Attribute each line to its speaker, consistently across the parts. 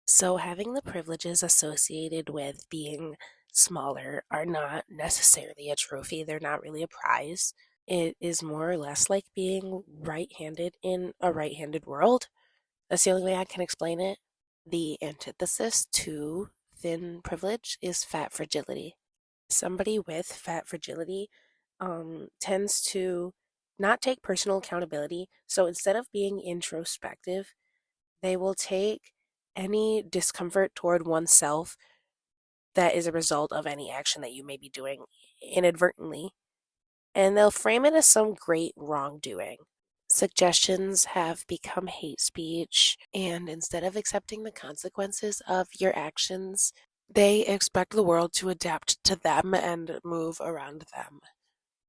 Speaker 1: So, having the privileges associated with being smaller are not necessarily a trophy. They're not really a prize. It is more or less like being right handed in a right handed world. That's the only way I can explain it. The antithesis to thin privilege is fat fragility. Somebody with fat fragility tends to not take personal accountability. So instead of being introspective, they will take any discomfort toward oneself that is a result of any action that you may be doing inadvertently, and they'll frame it as some great wrongdoing. Suggestions have become hate speech, and instead of accepting the consequences of your actions, they expect the world to adapt to them and move around them.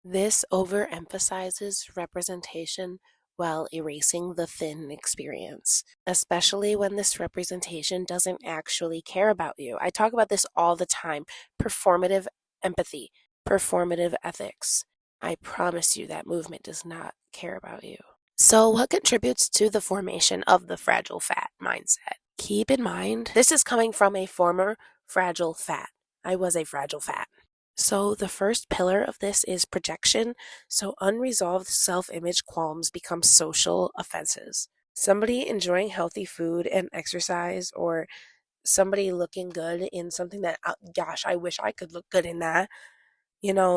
Speaker 1: This overemphasizes representation while erasing the thin experience, especially when this representation doesn't actually care about you. I talk about this all the time. Performative empathy, performative ethics. I promise you that movement does not care about you. So, what contributes to the formation of the fragile fat mindset? Keep in mind, this is coming from a former fragile fat. I was a fragile fat. So, the first pillar of this is projection. So, unresolved self image qualms become social offenses. Somebody enjoying healthy food and exercise, or somebody looking good in something that, gosh, I wish I could look good in that.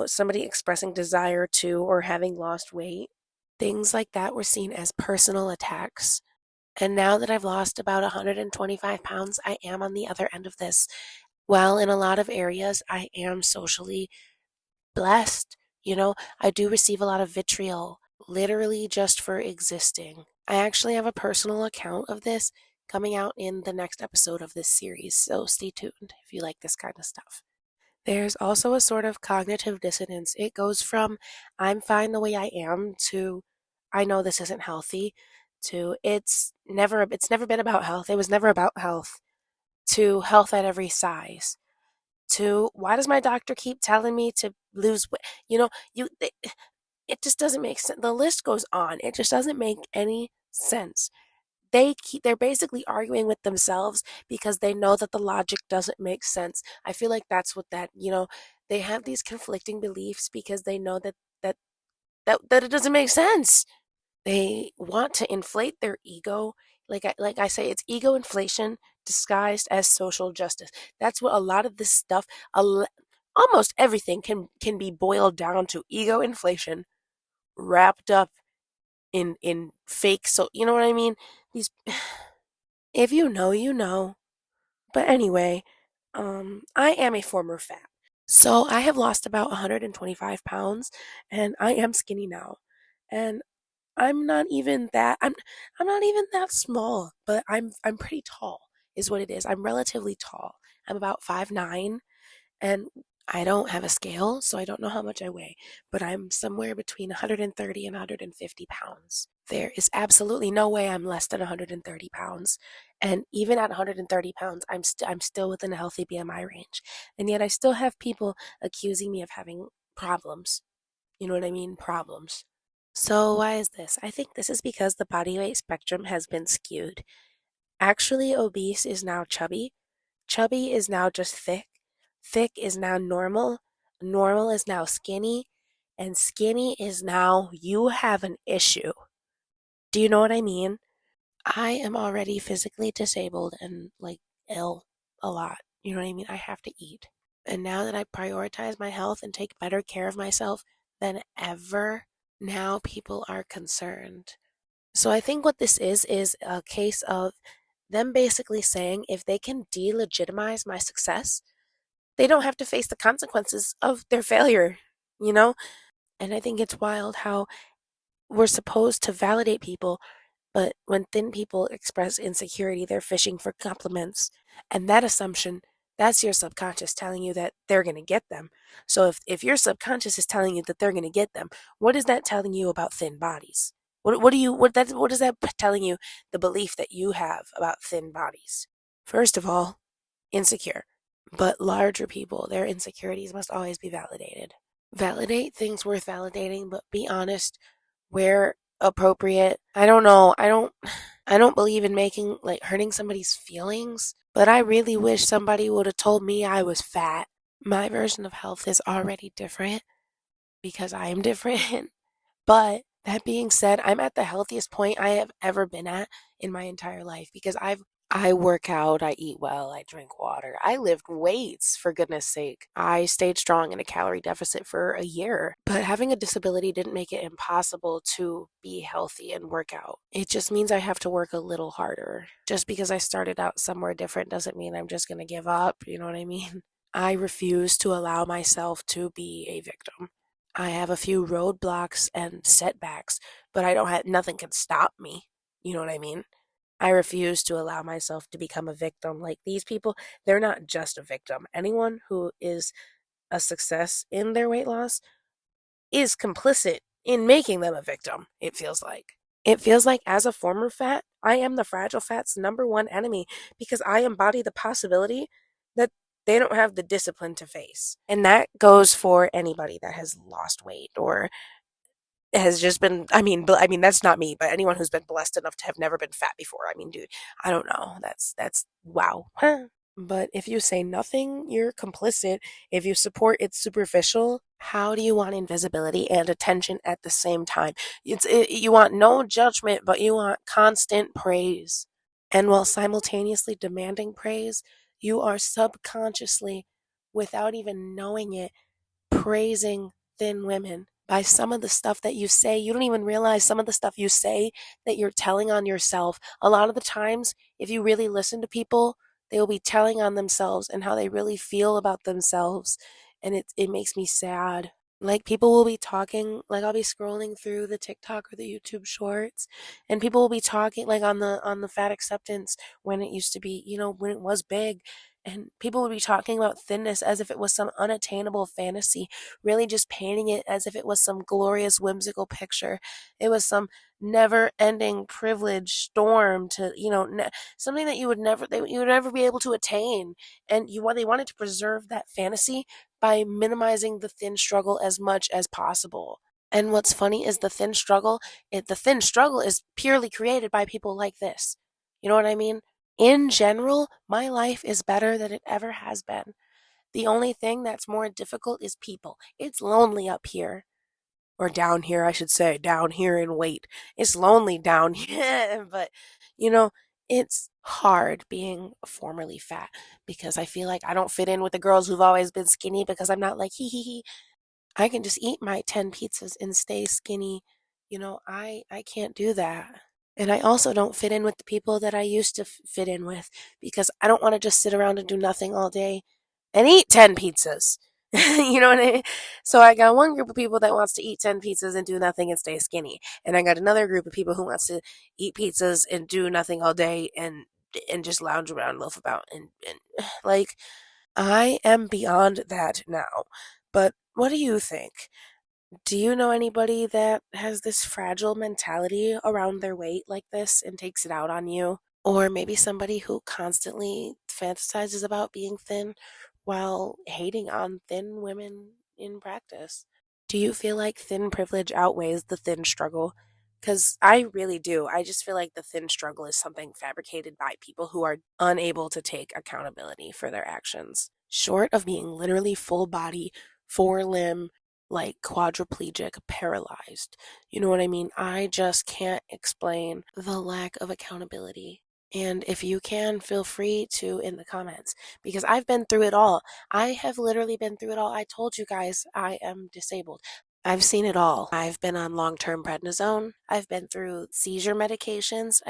Speaker 1: Somebody expressing desire to or having lost weight. Things like that were seen as personal attacks. And now that I've lost about 125 pounds, I am on the other end of this. While in a lot of areas, I am socially blessed. I do receive a lot of vitriol, literally just for existing. I actually have a personal account of this coming out in the next episode of this series, so stay tuned if you like this kind of stuff. There's also a sort of cognitive dissonance. It goes from I'm fine the way I am to I know this isn't healthy to it's never been about health. It was never about health to health at every size to why does my doctor keep telling me to lose weight? It just doesn't make sense. The list goes on. It just doesn't make any sense. They're basically arguing with themselves because they know that the logic doesn't make sense. I feel like that's what they have these conflicting beliefs because they know that it doesn't make sense. They want to inflate their ego. Like I say, it's ego inflation disguised as social justice. That's what a lot of this stuff, almost everything can be boiled down to ego inflation wrapped up in fake. So you know what I mean? These, if you know, you know. But anyway, I am a former fat. So I have lost about 125 pounds and I am skinny now. And I'm not even that small, but I'm pretty tall is what it is. I'm relatively tall. I'm about 5'9", and I don't have a scale, so I don't know how much I weigh, but I'm somewhere between 130 and 150 pounds. There is absolutely no way I'm less than 130 pounds. And even at 130 pounds, I'm still within a healthy BMI range. And yet I still have people accusing me of having problems. You know what I mean? Problems. So, why is this? I think this is because the body weight spectrum has been skewed. Actually, obese is now chubby. Chubby is now just thick. Thick is now normal. Normal is now skinny. And skinny is now you have an issue. Do you know what I mean? I am already physically disabled and ill a lot. You know what I mean? I have to eat. And now that I prioritize my health and take better care of myself than ever, now people are concerned. So I think what this is a case of them basically saying if they can delegitimize my success, they don't have to face the consequences of their failure, you know? And I think it's wild how we're supposed to validate people, but when thin people express insecurity, they're fishing for compliments. And that assumption, that's your subconscious telling you that they're going to get them. So if your subconscious is telling you that they're going to get them, what is that telling you about thin bodies? What is that telling you the belief that you have about thin bodies? First of all, insecure. But larger people, their insecurities must always be validated. Validate things worth validating, but be honest where appropriate. I don't know. I don't believe in making, like, hurting somebody's feelings, but I really wish somebody would have told me I was fat. My version of health is already different because I am different. But that being said, I'm at the healthiest point I have ever been at in my entire life because I work out, I eat well, I drink water. I lift weights for goodness sake. I stayed strong in a calorie deficit for a year. But having a disability didn't make it impossible to be healthy and work out. It just means I have to work a little harder. Just because I started out somewhere different doesn't mean I'm just going to give up, you know what I mean? I refuse to allow myself to be a victim. I have a few roadblocks and setbacks, but I don't have nothing can stop me. You know what I mean? I refuse to allow myself to become a victim. Like these people, they're not just a victim. Anyone who is a success in their weight loss is complicit in making them a victim, it feels like. It feels like as a former fat, I am the fragile fat's number one enemy because I embody the possibility that they don't have the discipline to face. And that goes for anybody that has lost weight or has just been, I mean that's not me, but anyone who's been blessed enough to have never been fat before. I mean, dude, I don't know. That's wow. But if you say nothing, you're complicit. If you support, it's superficial. How do you want invisibility and attention at the same time? You want no judgment, but you want constant praise. And while simultaneously demanding praise, you are subconsciously, without even knowing it, praising thin women by some of the stuff that you say. You don't even realize some of the stuff you say that you're telling on yourself. A lot of the times, if you really listen to people, they will be telling on themselves and how they really feel about themselves. And it makes me sad. Like people will be talking, like I'll be scrolling through the TikTok or the YouTube shorts, and people will be talking like on the fat acceptance when it used to be, you know, when it was big, and people would be talking about thinness as if it was some unattainable fantasy, really just painting it as if it was some glorious whimsical picture. It was some never-ending privilege storm to, you know, something that you would never be able to attain, and they wanted to preserve that fantasy by minimizing the thin struggle as much as possible. And what's funny is the thin struggle is purely created by people like this. You know what I mean? In general, my life is better than it ever has been. The only thing that's more difficult is people. It's lonely up here. Or down here, I should say, down here in weight. It's lonely down here, but you know, it's hard being formerly fat because I feel like I don't fit in with the girls who've always been skinny because I'm not like hee hee hee. I can just eat my 10 pizzas and stay skinny. You know, I can't do that. And I also don't fit in with the people that I used to fit in with because I don't want to just sit around and do nothing all day and eat 10 pizzas. You know what I mean? So I got one group of people that wants to eat 10 pizzas and do nothing and stay skinny. And I got another group of people who wants to eat pizzas and do nothing all day and just lounge around, loaf about and like I am beyond that now. But what do you think? Do you know anybody that has this fragile mentality around their weight like this and takes it out on you? Or maybe somebody who constantly fantasizes about being thin while hating on thin women in practice? Do you feel like thin privilege outweighs the thin struggle? Because I really do. I just feel like the thin struggle is something fabricated by people who are unable to take accountability for their actions. Short of being literally full body, four limb, like quadriplegic, paralyzed. You know what I mean? I just can't explain the lack of accountability. And if you can, feel free to in the comments because I've been through it all. I have literally been through it all. I told you guys I am disabled. I've seen it all. I've been on long-term prednisone. I've been through seizure medications.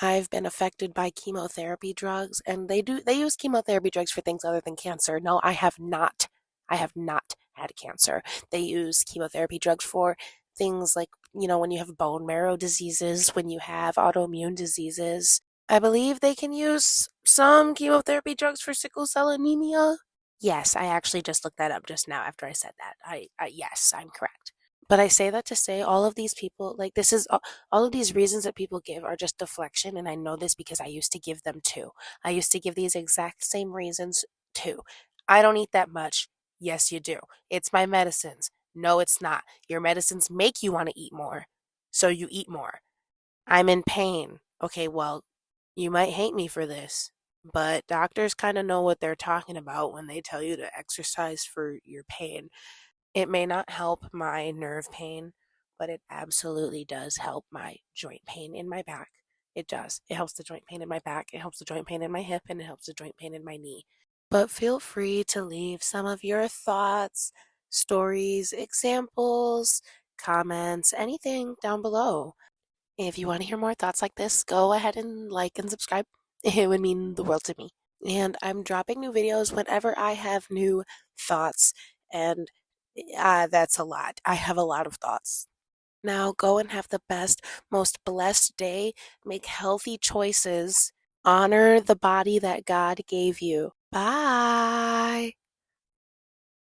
Speaker 1: I've been affected by chemotherapy drugs, and they use chemotherapy drugs for things other than cancer. No, I have not. I have not had cancer. They use chemotherapy drugs for things like, you know, when you have bone marrow diseases, when you have autoimmune diseases. I believe they can use some chemotherapy drugs for sickle cell anemia. Yes, I actually just looked that up just now after I said that. Yes, I'm correct. But I say that to say all of these people, like this is all of these reasons that people give are just deflection. And I know this because I used to give them too. I used to give these exact same reasons too. I don't eat that much. Yes, you do. It's my medicines. No, it's not. Your medicines make you want to eat more. So you eat more. I'm in pain. Okay, well, you might hate me for this, but doctors kind of know what they're talking about when they tell you to exercise for your pain. It may not help my nerve pain, but it absolutely does help my joint pain in my back. It does. It helps the joint pain in my back, it helps the joint pain in my hip, and it helps the joint pain in my knee. But feel free to leave some of your thoughts, stories, examples, comments, anything down below. If you want to hear more thoughts like this, go ahead and like and subscribe. It would mean the world to me. And I'm dropping new videos whenever I have new thoughts, and that's a lot. I have a lot of thoughts. Now go and have the best, most blessed day. Make healthy choices. Honor the body that God gave you. Bye.